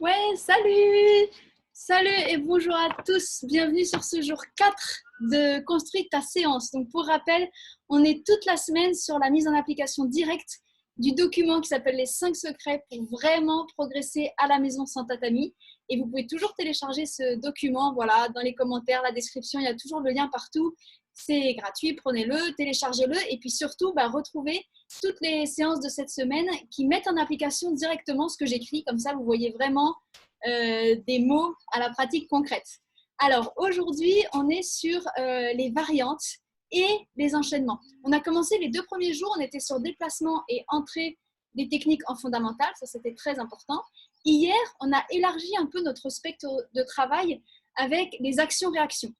Ouais, salut! Salut et bonjour à tous. Bienvenue sur ce jour 4 de Construire ta séance. Donc pour rappel, on est toute la semaine sur la mise en application directe du document qui s'appelle les 5 secrets pour vraiment progresser à la maison sans tatami. Et vous pouvez toujours télécharger ce document, voilà, dans les commentaires, la description, il y a toujours le lien partout. C'est gratuit, prenez-le, téléchargez-le et puis surtout, retrouvez toutes les séances de cette semaine qui mettent en application directement ce que j'écris. Comme ça, vous voyez vraiment des mots à la pratique concrète. Alors, aujourd'hui, on est sur les variantes et les enchaînements. On a commencé les 2 premiers jours, on était sur déplacement et entrée des techniques en fondamental, ça c'était très important. Hier, on a élargi un peu notre spectre de travail avec les actions-réactions.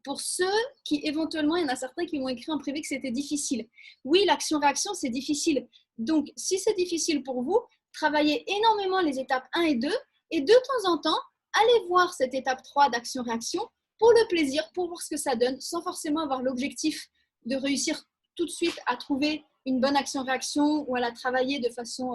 Pour ceux qui, éventuellement, il y en a certains qui m'ont écrit en privé que c'était difficile. Oui, l'action-réaction, c'est difficile. Donc, si c'est difficile pour vous, travaillez énormément les étapes 1 et 2 et de temps en temps, allez voir cette étape 3 d'action-réaction pour le plaisir, pour voir ce que ça donne, sans forcément avoir l'objectif de réussir tout de suite à trouver une bonne action-réaction ou à la travailler de façon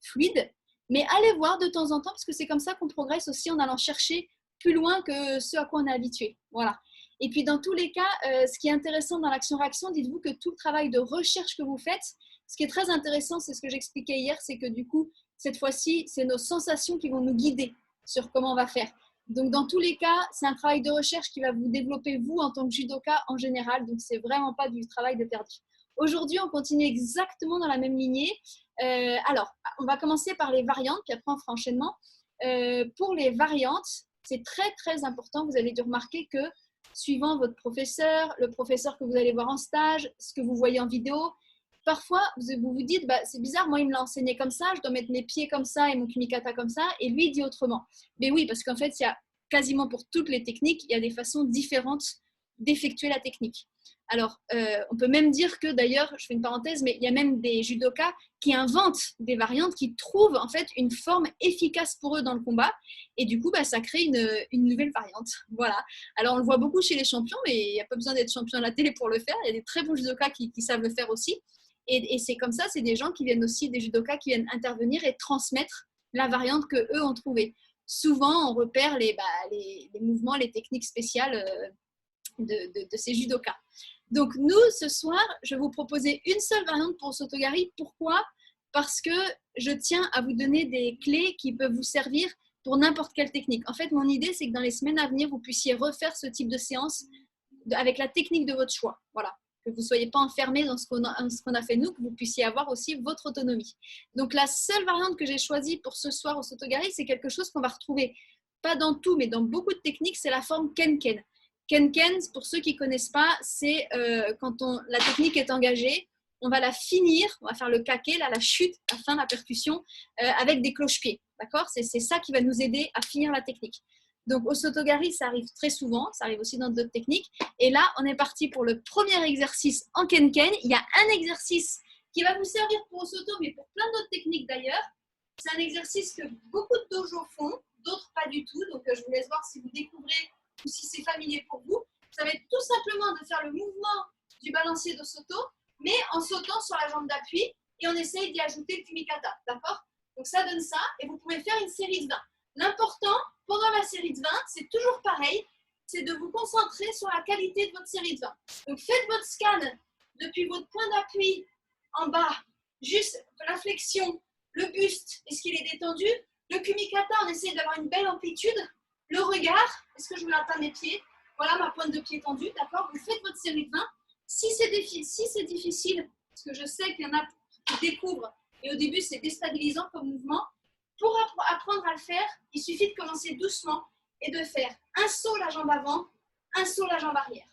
fluide. Mais allez voir de temps en temps, parce que c'est comme ça qu'on progresse aussi en allant chercher plus loin que ce à quoi on est habitué. Voilà. Et puis, dans tous les cas, ce qui est intéressant dans l'action-réaction, dites-vous que tout le travail de recherche que vous faites, ce qui est très intéressant, c'est ce que j'expliquais hier, c'est que du coup, cette fois-ci, c'est nos sensations qui vont nous guider sur comment on va faire. Donc, dans tous les cas, c'est un travail de recherche qui va vous développer, vous, en tant que judoka en général. Donc, c'est vraiment pas du travail de perdu. Aujourd'hui, on continue exactement dans la même lignée. Alors, on va commencer par les variantes, puis après, on fera enchaînement. Pour les variantes, c'est très, très important. Vous avez dû remarquer que suivant votre professeur, le professeur que vous allez voir en stage, ce que vous voyez en vidéo, parfois vous vous dites c'est bizarre, moi il me l'a enseigné comme ça, je dois mettre mes pieds comme ça et mon kumikata comme ça, et lui il dit autrement. Mais oui, parce qu'en fait il y a quasiment pour toutes les techniques, il y a des façons différentes d'effectuer la technique. Alors, on peut même dire que d'ailleurs, je fais une parenthèse, mais il y a même des judokas qui inventent des variantes, qui trouvent en fait une forme efficace pour eux dans le combat, et du coup, ça crée une nouvelle variante. Voilà. Alors, on le voit beaucoup chez les champions, mais il n'y a pas besoin d'être champion à la télé pour le faire. Il y a des très bons judokas qui savent le faire aussi. Et c'est comme ça, c'est des gens qui viennent aussi, des judokas qui viennent intervenir et transmettre la variante qu'eux ont trouvée. Souvent, on repère les mouvements, les techniques spéciales de ces judokas. Donc, nous, ce soir, je vais vous proposer une seule variante pour Sotogari. Pourquoi ? Parce que je tiens à vous donner des clés qui peuvent vous servir pour n'importe quelle technique. En fait, mon idée, c'est que dans les semaines à venir, vous puissiez refaire ce type de séance avec la technique de votre choix. Voilà. Que vous ne soyez pas enfermé dans ce qu'on a fait nous, que vous puissiez avoir aussi votre autonomie. Donc, la seule variante que j'ai choisie pour ce soir au Sotogari, c'est quelque chose qu'on va retrouver, pas dans tout, mais dans beaucoup de techniques, c'est la forme Ken-Ken. Ken-Ken, pour ceux qui ne connaissent pas, c'est quand la technique est engagée, on va la finir, on va faire le kake, la chute, la fin, la percussion, avec des cloche-pieds. D'accord ? C'est ça qui va nous aider à finir la technique. Donc, au Sotogari, ça arrive très souvent, ça arrive aussi dans d'autres techniques. Et là, on est parti pour le premier exercice en Ken-Ken. Il y a un exercice qui va vous servir pour au Soto, mais pour plein d'autres techniques d'ailleurs. C'est un exercice que beaucoup de dojos font, d'autres pas du tout. Donc, je vous laisse voir si vous découvrez ou si c'est familier pour vous. Ça va être tout simplement de faire le mouvement du balancier de Soto, mais en sautant sur la jambe d'appui et on essaye d'y ajouter le kumikata, d'accord ? Donc ça donne ça et vous pouvez faire une série de 20. L'important, pendant la série de 20, c'est toujours pareil, c'est de vous concentrer sur la qualité de votre série de 20. Donc faites votre scan depuis votre point d'appui en bas, juste la flexion, le buste, est-ce qu'il est détendu ? Le kumikata, on essaie d'avoir une belle amplitude. Le regard, est-ce que je voulais atteindre mes pieds ? Voilà ma pointe de pied tendue, d'accord ? Vous faites votre série de 20. Si c'est difficile, parce que je sais qu'il y en a qui découvrent, et au début c'est déstabilisant comme mouvement, pour apprendre à le faire, il suffit de commencer doucement et de faire un saut la jambe avant, un saut la jambe arrière.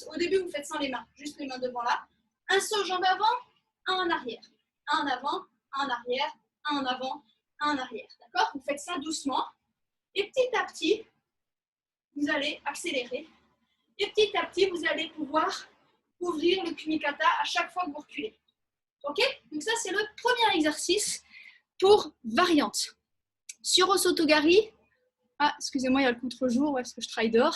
Au début, vous faites sans les mains, juste les mains devant là. Un saut jambe avant, un en arrière. Un en avant, un en arrière, un en avant, un en arrière. D'accord ? Vous faites ça doucement. Et petit à petit, vous allez accélérer. Et petit à petit, vous allez pouvoir ouvrir le kumikata à chaque fois que vous reculez. Ok ? Donc ça, c'est le premier exercice pour variante. Sur Osotogari, excusez-moi, il y a le contre-jour, parce que je travaille dehors.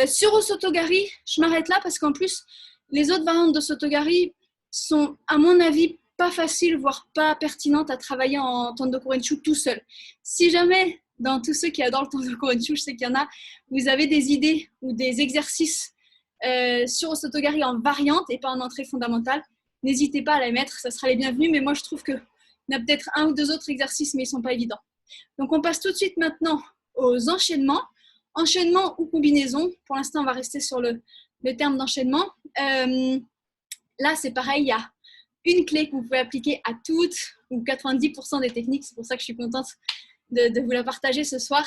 Sur Osotogari, je m'arrête là parce qu'en plus, les autres variantes de Sotogari sont, à mon avis, pas facile, voire pas pertinente à travailler en Tando Kōren-shu tout seul. Si jamais, dans tous ceux qui adorent le Tando Kōren-shu, je sais qu'il y en a, vous avez des idées ou des exercices sur Osotogari en variante et pas en entrée fondamentale, n'hésitez pas à les mettre, ça sera les bienvenus, mais moi je trouve qu'il y a peut-être un ou deux autres exercices, mais ils ne sont pas évidents. Donc on passe tout de suite maintenant aux enchaînements. Enchaînement ou combinaison, pour l'instant on va rester sur le terme d'enchaînement. Là c'est pareil, il y a une clé que vous pouvez appliquer à toutes ou 90% des techniques, c'est pour ça que je suis contente de vous la partager ce soir,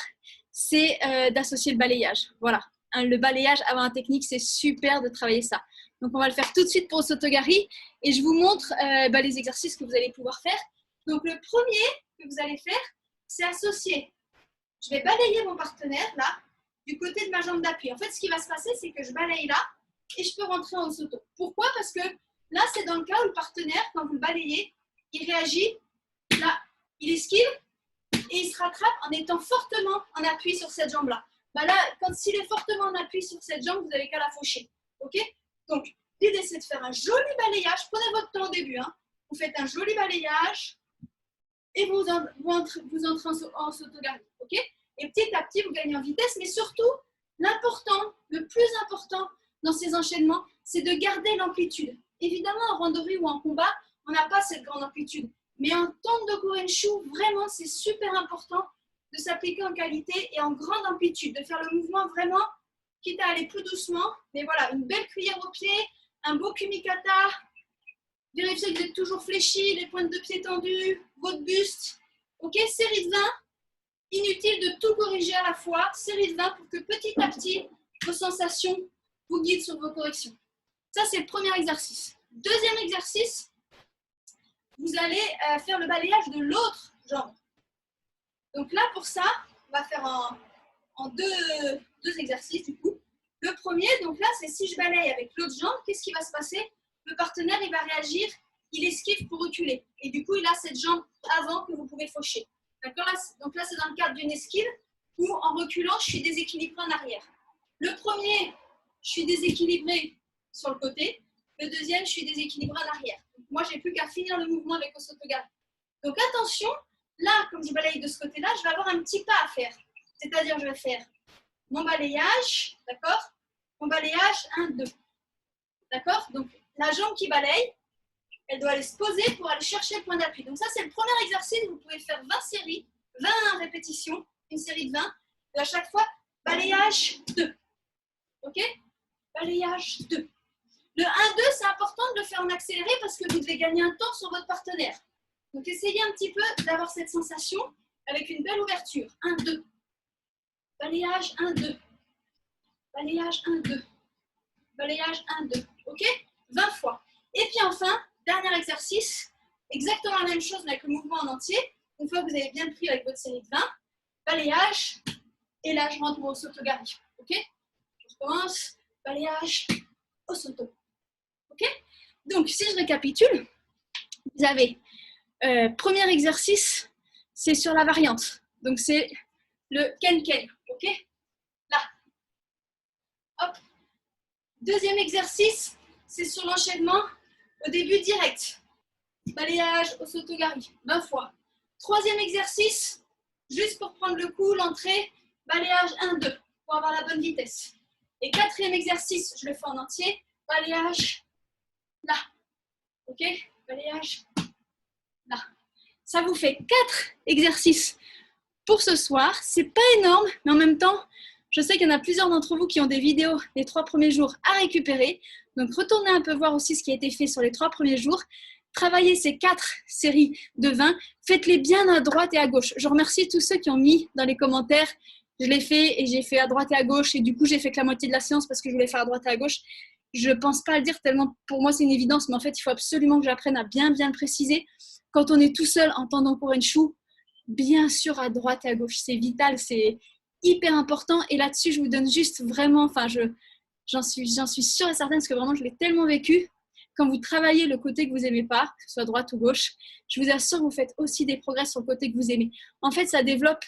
c'est d'associer le balayage. Voilà, le balayage avant la technique, c'est super de travailler ça. Donc on va le faire tout de suite pour Osotogari et je vous montre les exercices que vous allez pouvoir faire. Donc le premier que vous allez faire, c'est associer. Je vais balayer mon partenaire là, du côté de ma jambe d'appui. En fait, ce qui va se passer, c'est que je balaye là et je peux rentrer en Osoto. Pourquoi? Parce que là, c'est dans le cas où le partenaire, quand vous le balayez, il réagit, là, il esquive et il se rattrape en étant fortement en appui sur cette jambe-là. Là, s'il est fortement en appui sur cette jambe, vous n'avez qu'à la faucher. Ok? Donc, l'idée, c'est de faire un joli balayage. Prenez votre temps au début. Hein. Vous faites un joli balayage et vous entrez en Osotogari. Ok? Et petit à petit, vous gagnez en vitesse. Mais surtout, le plus important dans ces enchaînements, c'est de garder l'amplitude. Évidemment, en randori ou en combat, on n'a pas cette grande amplitude. Mais en Tando Kōren-shu, vraiment, c'est super important de s'appliquer en qualité et en grande amplitude, de faire le mouvement vraiment, quitte à aller plus doucement. Mais voilà, une belle cuillère au pied, un beau kumikata. Vérifiez que vous êtes toujours fléchi, les pointes de pied tendues, votre buste. Ok, série de 20. Inutile de tout corriger à la fois. Série de 20 pour que petit à petit, vos sensations vous guident sur vos corrections. Ça, c'est le premier exercice. Deuxième exercice, vous allez faire le balayage de l'autre jambe. Donc là, pour ça, on va faire en deux exercices du coup. Le premier, donc là, c'est si je balaye avec l'autre jambe, qu'est-ce qui va se passer? Le partenaire, il va réagir, il esquive pour reculer. Et du coup, il a cette jambe avant que vous pouvez faucher. D'accord? Donc là, c'est dans le cadre d'une esquive où en reculant, je suis déséquilibrée en arrière. Le premier, je suis déséquilibrée sur le côté. Le deuxième, je suis déséquilibrée en arrière. Donc, moi, je n'ai plus qu'à finir le mouvement avec Osotogari. Donc attention, là, comme je balaye de ce côté-là, je vais avoir un petit pas à faire. C'est-à-dire, je vais faire mon balayage, d'accord? Mon balayage, 1, 2. D'accord? Donc, la jambe qui balaye, elle doit aller se poser pour aller chercher le point d'appui. Donc ça, c'est le premier exercice. Vous pouvez faire 20 séries, 20 répétitions, une série de 20. Et à chaque fois, balayage 2. OK? Balayage 2. Le 1-2, c'est important de le faire en accéléré parce que vous devez gagner un temps sur votre partenaire. Donc, essayez un petit peu d'avoir cette sensation avec une belle ouverture. 1-2. Balayage 1-2. Balayage 1-2. Balayage 1-2. OK? 20 fois. Et puis enfin, dernier exercice, exactement la même chose mais avec le mouvement en entier. Une fois que vous avez bien pris avec votre série de 20, balayage, et là je rentre au Osotogari. OK? Je recommence, balayage, Osoto. OK? Donc, si je récapitule, vous avez premier exercice, c'est sur la variante. Donc, c'est le ken-ken. OK? Là. Hop. Deuxième exercice, c'est sur l'enchaînement au début direct. Balayage, Osotogari, 20 fois. Troisième exercice, juste pour prendre le coup, l'entrée, balayage 1-2, pour avoir la bonne vitesse. Et quatrième exercice, je le fais en entier, balayage là. OK? Balayage là. Ça vous fait 4 exercices pour ce soir. C'est pas énorme, mais en même temps, je sais qu'il y en a plusieurs d'entre vous qui ont des vidéos les 3 premiers jours à récupérer. Donc, retournez un peu voir aussi ce qui a été fait sur les 3 premiers jours. Travaillez ces 4 séries de 20. Faites-les bien à droite et à gauche. Je remercie tous ceux qui ont mis dans les commentaires. Je l'ai fait et j'ai fait à droite et à gauche. Et du coup, j'ai fait que la moitié de la séance parce que je voulais faire à droite et à gauche. Je ne pense pas le dire tellement pour moi, c'est une évidence. Mais en fait, il faut absolument que j'apprenne à bien le préciser. Quand on est tout seul en Tando Kōren-shu, bien sûr à droite et à gauche. C'est vital, c'est hyper important. Et là-dessus, je vous donne juste vraiment, enfin, j'en suis sûre et certaine parce que vraiment, je l'ai tellement vécu. Quand vous travaillez le côté que vous n'aimez pas, que ce soit droite ou gauche, je vous assure que vous faites aussi des progrès sur le côté que vous aimez. En fait, ça développe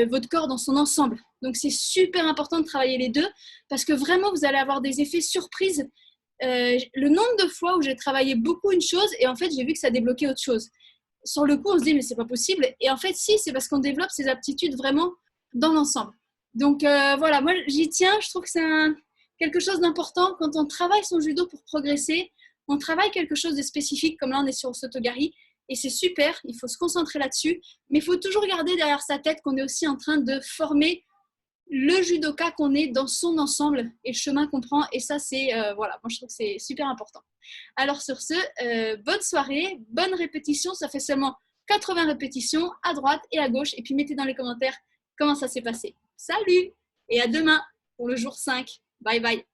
votre corps dans son ensemble. Donc, c'est super important de travailler les deux parce que vraiment, vous allez avoir des effets surprises le nombre de fois où j'ai travaillé beaucoup une chose et en fait, j'ai vu que ça débloquait autre chose. Sur le coup, on se dit, mais c'est pas possible. Et en fait, si, c'est parce qu'on développe ses aptitudes vraiment dans l'ensemble. Donc voilà, moi, j'y tiens. Je trouve que c'est quelque chose d'important. Quand on travaille son judo pour progresser, on travaille quelque chose de spécifique, comme là, on est sur Sotogari. Et c'est super, il faut se concentrer là-dessus. Mais il faut toujours garder derrière sa tête qu'on est aussi en train de former le judoka qu'on est dans son ensemble et le chemin qu'on prend. Et ça, c'est, voilà, moi, je trouve que c'est super important. Alors sur ce, bonne soirée, bonne répétition. Ça fait seulement 80 répétitions à droite et à gauche. Et puis mettez dans les commentaires comment ça s'est passé. Salut et à demain pour le jour 5. Bye bye.